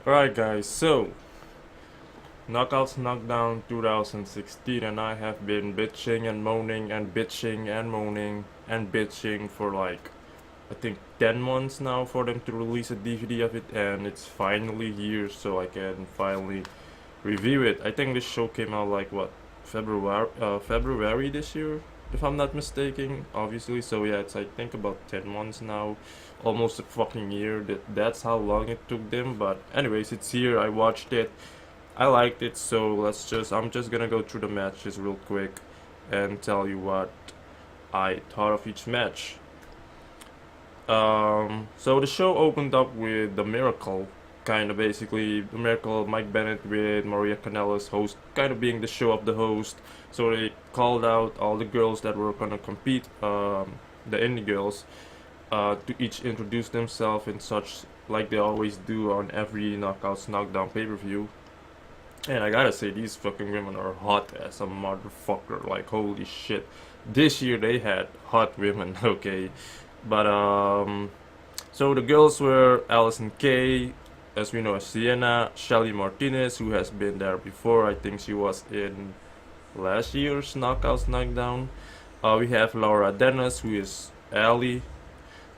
Alright guys, so Knockouts Knockdown 2016, and I have been bitching and moaning and bitching and moaning and bitching for like I think 10 months now for them to release a DVD of it, and it's finally here so I can finally review it. I think this show came out like what, February this year, if I'm not mistaken, obviously. So yeah, it's I think about 10 months now, almost a fucking year. That's how long it took them. But anyways, it's here. I watched it. I liked it. So I'm just gonna go through the matches real quick and tell you what I thought of each match. So the show opened up with the Miracle, kind of basically the Miracle, Mike Bennett with Maria Kanellis host, kind of being the show of the host. So they called out all the girls that were gonna compete, the indie girls, to each introduce themselves and such, like they always do on every Knockouts Knockdown pay-per-view. And I gotta say, these fucking women are hot as a motherfucker. Like, holy shit. This year they had hot women, okay? But, so the girls were Allison Kay, as we know as Sienna, Shelly Martinez, who has been there before. I think she was in last year's Knockouts Knockdown. We have Laura Dennis, who is Allie.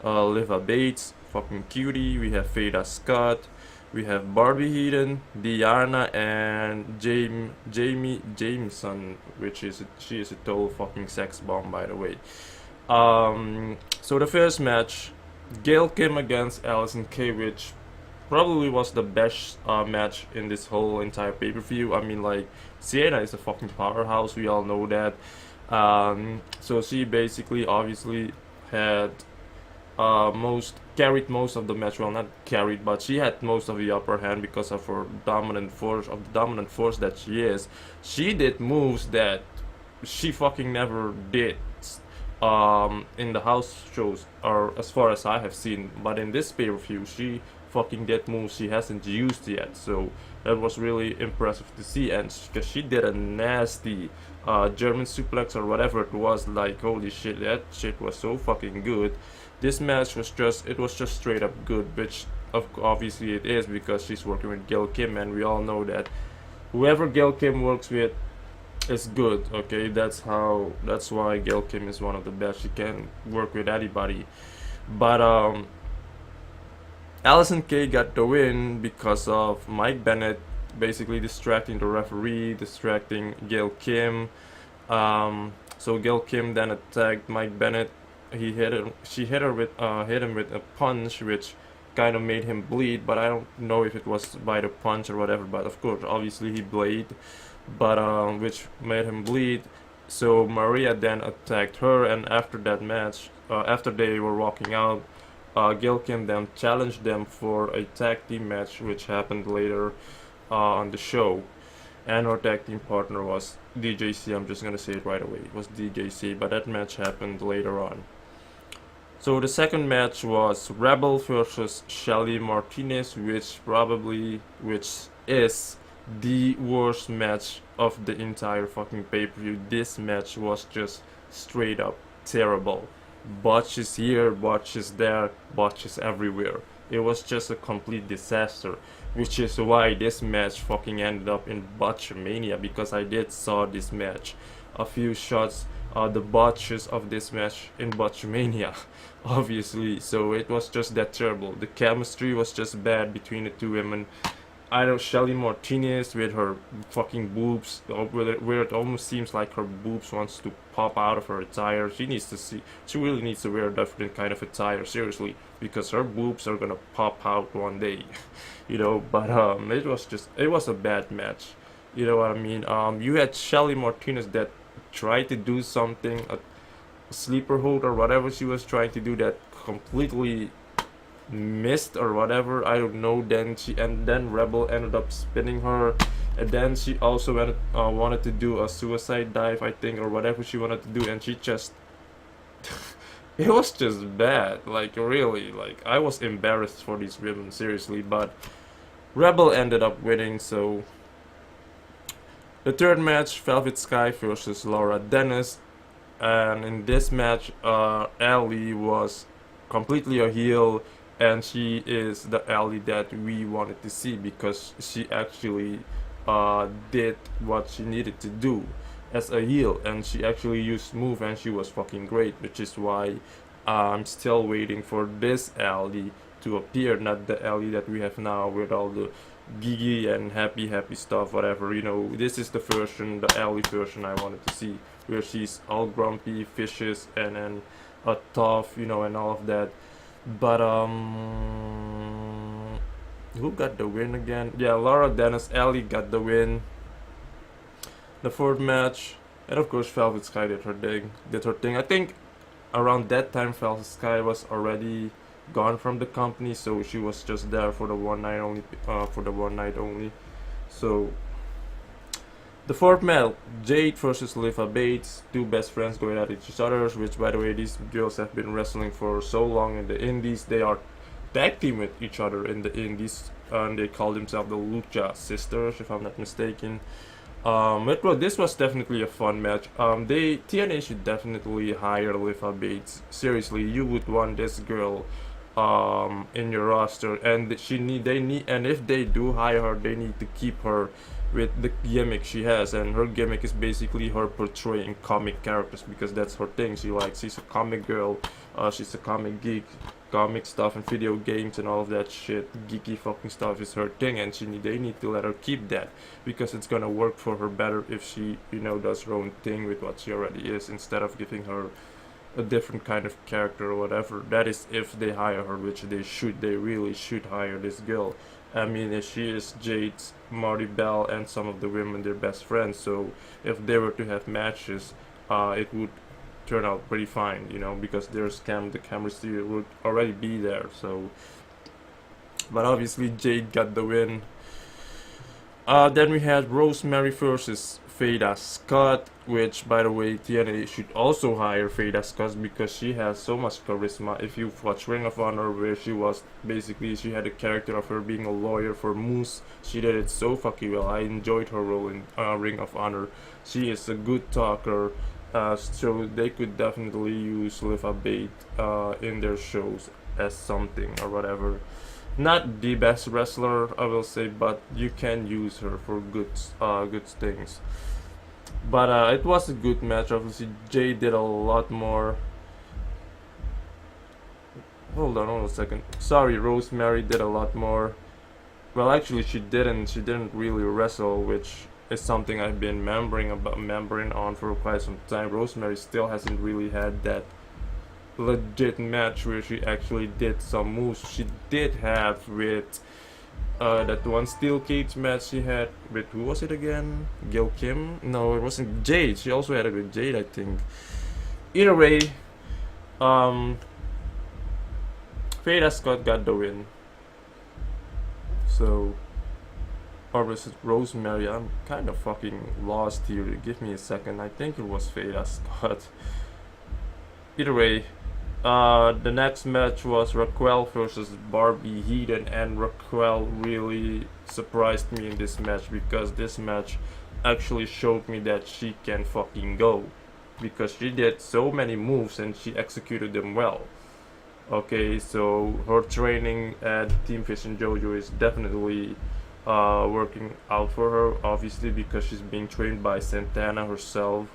Liva Bates, fucking cutie. We have Veda Scott. We have Barbie Heaton, Diana, and Jamie Jameson, she is a total fucking sex bomb, by the way. So the first match, Gail Kim against Allison Kay, which probably was the best match in this whole entire pay-per-view. I mean, like, Sienna is a fucking powerhouse, we all know that. So she basically, obviously, had carried most of the match. Well, not carried, but she had most of the upper hand because of her dominant force that she is. She did moves that she fucking never did in the house shows, or as far as I have seen. But in this pay-per-view, she fucking did moves she hasn't used yet. So that was really impressive to see, and because she did a nasty German suplex or whatever it was, like holy shit, that shit was so fucking good. This match was just straight up good, which obviously it is because she's working with Gail Kim, and we all know that whoever Gail Kim works with is good. Okay, that's why Gail Kim is one of the best. She can work with anybody. But Allison Kay got the win because of Mike Bennett basically distracting the referee, distracting Gail Kim. So Gail Kim then attacked Mike Bennett. She hit him with a punch, which kind of made him bleed. But I don't know if it was by the punch or whatever. But of course, obviously he bled, but which made him bleed. So Maria then attacked her, and after that match, after they were walking out, Gail Kim then challenged them for a tag team match, which happened later on the show. And her tag team partner was DJC. I'm just gonna say it right away. It was DJC, but that match happened later on. So the second match was Rebel versus Shelly Martinez, which is the worst match of the entire fucking pay-per-view. This match was just straight up terrible. Botches here, botches there, botches everywhere. It was just a complete disaster, which is why this match fucking ended up in Botchamania, because I did saw this match, a few shots, the botches of this match in Botchamania, obviously. So it was just that terrible. The chemistry was just bad between the two women. I know Shelly Martinez with her fucking boobs, where it almost seems like her boobs wants to pop out of her attire. She really needs to wear a different kind of attire, seriously, because her boobs are gonna pop out one day, you know. But it was a bad match, you know what I mean. You had Shelly Martinez that tried to do something, a sleeper hold or whatever she was trying to do, that completely missed or whatever, I don't know. Then Rebel ended up spinning her, and then she also wanted to do a suicide dive, I think, or whatever she wanted to do, and she just it was just bad, like really, like I was embarrassed for these women, seriously. But Rebel ended up winning. So the third match, Velvet Sky versus Laura Dennis, and in this match, Allie was completely a heel, and she is the Ellie that we wanted to see because she actually did what she needed to do as a heel, and she actually used move, and she was fucking great, which is why I'm still waiting for this Ellie to appear, not the Ellie that we have now with all the gigi and happy stuff, whatever. This is the version, the Ellie version I wanted to see, where she's all grumpy, vicious, and tough, and all of that. But who got the win again? Yeah, Laura Dennis Ellie got the win. The fourth match, and of course Velvet Sky did her thing. I think around that time Velvet Sky was already gone from the company, so she was just there for the one night only. So the fourth match, Jade versus Liva Bates, two best friends going at each other, which by the way, these girls have been wrestling for so long in the indies. They are tag team with each other in the indies, and they call themselves the Lucha Sisters, if I'm not mistaken. This was definitely a fun match. TNA should definitely hire Liva Bates. Seriously, you would want this girl in your roster, and and if they do hire her, they need to keep her with the gimmick she has, and her gimmick is basically her portraying comic characters, because that's her thing. She's a comic girl, she's a comic geek. Comic stuff and video games and all of that shit, geeky fucking stuff is her thing, and they need to let her keep that, because it's gonna work for her better if she does her own thing with what she already is, instead of giving her a different kind of character or whatever. That is if they hire her, which they really should hire this girl. I mean, if she is Jade's, Marty Bell, and some of the women, their best friends, so if they were to have matches, it would turn out pretty fine, because the chemistry would already be there. So, but obviously Jade got the win. Then we had Rosemary versus Veda Scott, which by the way, TNA should also hire Veda Scott, because she has so much charisma. If you've watched Ring of Honor, where she had a character of her being a lawyer for Moose, she did it so fucking well. I enjoyed her role in Ring of Honor. She is a good talker. So they could definitely use Liva Bates in their shows as something or whatever. Not the best wrestler, I will say, but you can use her for good things. But it was a good match. Obviously, Jay did a lot more. Hold on a second. Sorry, Rosemary did a lot more. Well, actually, she didn't. She didn't really wrestle, which is something I've been membering on for quite some time. Rosemary still hasn't really had that legit match where she actually did some moves. She did have with that one steel cage match she had with, who was it again? Gil Kim? No, it wasn't. Jade. She also had it with Jade, I think. Either way, Veda Scott got the win. So, or was it Rosemary? I'm kind of fucking lost here. Give me a second. I think it was Veda Scott. Either way, the next match was Raquel versus Barbie Heenan, and Raquel really surprised me in this match, because this match actually showed me that she can fucking go, because she did so many moves and she executed them well. Okay, so her training at Team Fish and JoJo is definitely working out for her, obviously, because she's being trained by Santana herself.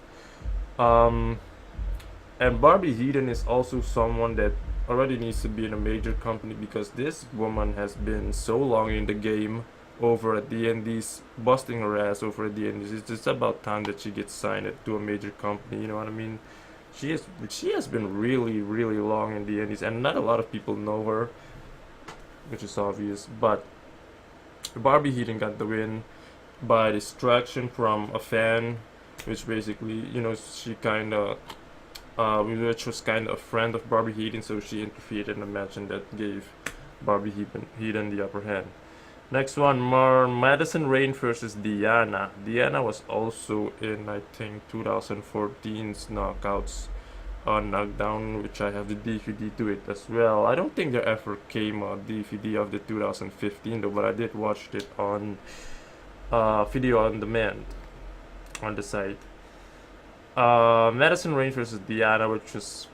And Barbie Heenan is also someone that already needs to be in a major company, because this woman has been so long in the game over at the Indies, busting her ass over at the Indies. It's just about time that she gets signed to a major company, you know what I mean? She has been really, really long in the Indies, and not a lot of people know her, which is obvious. But Barbie Heenan got the win by distraction from a fan, which basically, she kind of, which was kind of a friend of Barbie Heenan, so she interfered in the match, and that gave Barbie Heenan the upper hand. Next one, Madison Rain versus Diana. Diana was also in, I think, 2014's Knockouts on Knockdown, which I have the DVD to it as well. I don't think there ever came a DVD of the 2015 though, but I did watch it on video on demand on the site. Madison Rain versus Diana, which was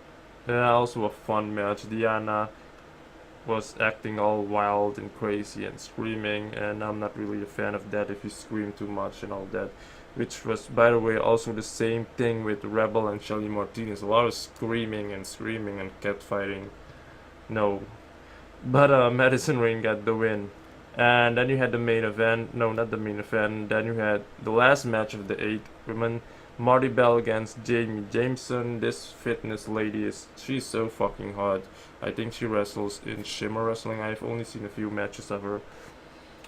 also a fun match. Diana was acting all wild and crazy and screaming, and I'm not really a fan of that if you scream too much and all that. Which was, by the way, also the same thing with Rebel and Shelly Martinez. A lot of screaming and catfighting. No. But Madison Rain got the win. And then you had the main event. No, not the main event. Then you had the last match of the 8 women. Marty Bell against Jamie Jameson. This fitness lady she's so fucking hot. I think she wrestles in Shimmer Wrestling. I've only seen a few matches of her.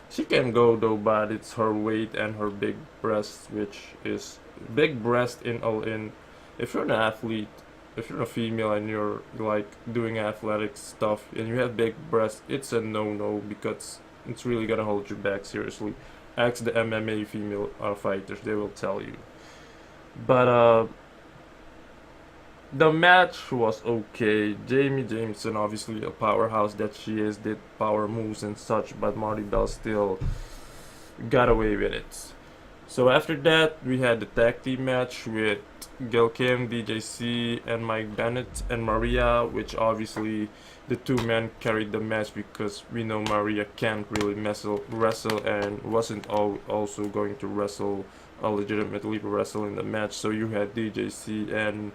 She can go though, but it's her weight and her big breasts, which is big breast in all in. If you're an athlete, if you're a female and you're like doing athletic stuff and you have big breasts, it's a no-no because it's really gonna hold you back. Seriously, ask the MMA female fighters; they will tell you. But the match was okay. Jamie Jameson, obviously a powerhouse that she is, did power moves and such, but Marty Bell still got away with it. So after that, we had the tag team match with Gil Kim, DJC, and Mike Bennett and Maria, which obviously the two men carried the match because we know Maria can't really wrestle and wasn't also going to legitimately wrestle in the match. So you had DJC and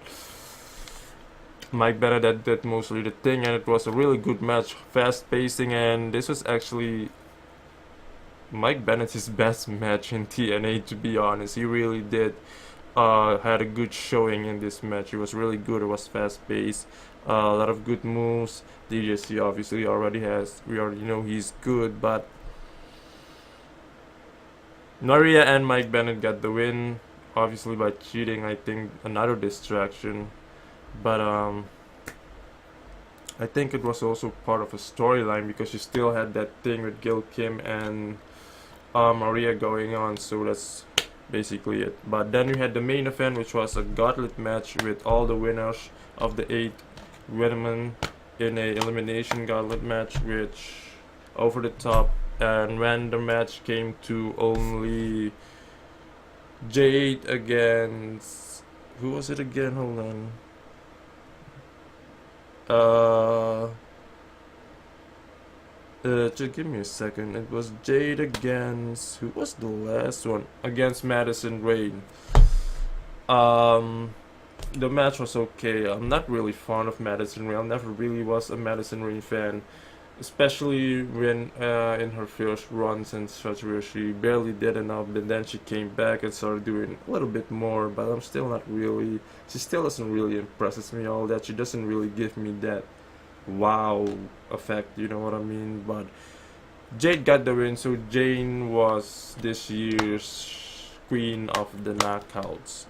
Mike Bennett that did mostly the thing, and it was a really good match, fast pacing, and this was actually Mike Bennett's best match in TNA, to be honest. He really did had a good showing in this match. It was really good. It was fast paced, a lot of good moves. DJC obviously we already know he's good, but Maria and Mike Bennett got the win, obviously by cheating. I think another distraction, but I think it was also part of a storyline because you still had that thing with Gil Kim and Maria going on, so that's basically it. But then you had the main event, which was a gauntlet match with all the winners of the 8 women in a elimination gauntlet match, which over the top. And when the match came to only Jade against, who was it again? Hold on. Just give me a second. It was Jade against, who was the last one? Against Madison Rain. The match was okay. I'm not really fond of Madison Rain. I never really was a Madison Rain fan, especially when in her first runs and such, where she barely did enough, but then she came back and started doing a little bit more. But I'm still not really. She still doesn't really impress me all that. She doesn't really give me that wow effect, you know what I mean? But Jade got the win, so Jane was this year's queen of the knockouts.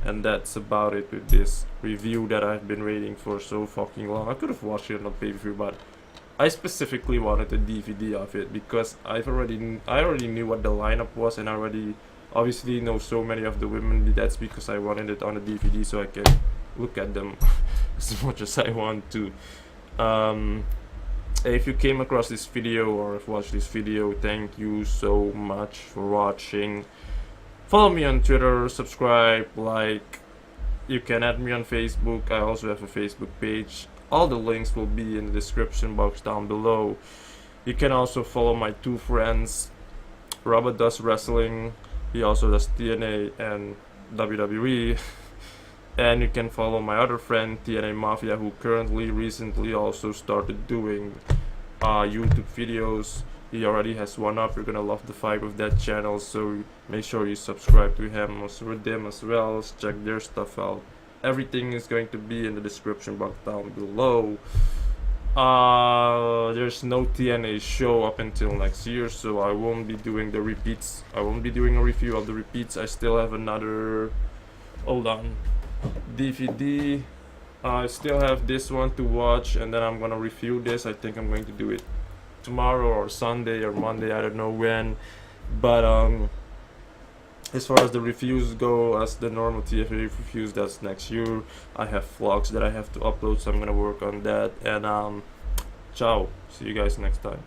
And that's about it with this review that I've been waiting for so fucking long. I could have watched it on pay-per-view, but I specifically wanted a DVD of it because I already knew what the lineup was, and I already obviously know so many of the women. That's because I wanted it on a DVD so I can look at them as much as I want to. If you came across this video or have watched this video, thank you so much for watching. Follow me on Twitter, subscribe, like. You can add me on Facebook. I also have a Facebook page. All the links will be in the description box down below. You can also follow my two friends. Robert does wrestling. He also does TNA and WWE. And you can follow my other friend, TNA Mafia, who recently also started doing YouTube videos. He already has one up. You're gonna love the vibe of that channel, so make sure you subscribe to him with them as well. Check their stuff out. Everything is going to be in the description box down below. There's no TNA show up until next year, so I won't be doing the repeats. I won't be doing a review of the repeats. I still have another, hold on, DVD. I still have this one to watch, and then I'm gonna review this. I think I'm going to do it tomorrow or Sunday or Monday, I don't know when. But as far as the reviews go, as the normal TFA reviews, that's next year. I have vlogs that I have to upload, so I'm gonna work on that. And ciao, see you guys next time.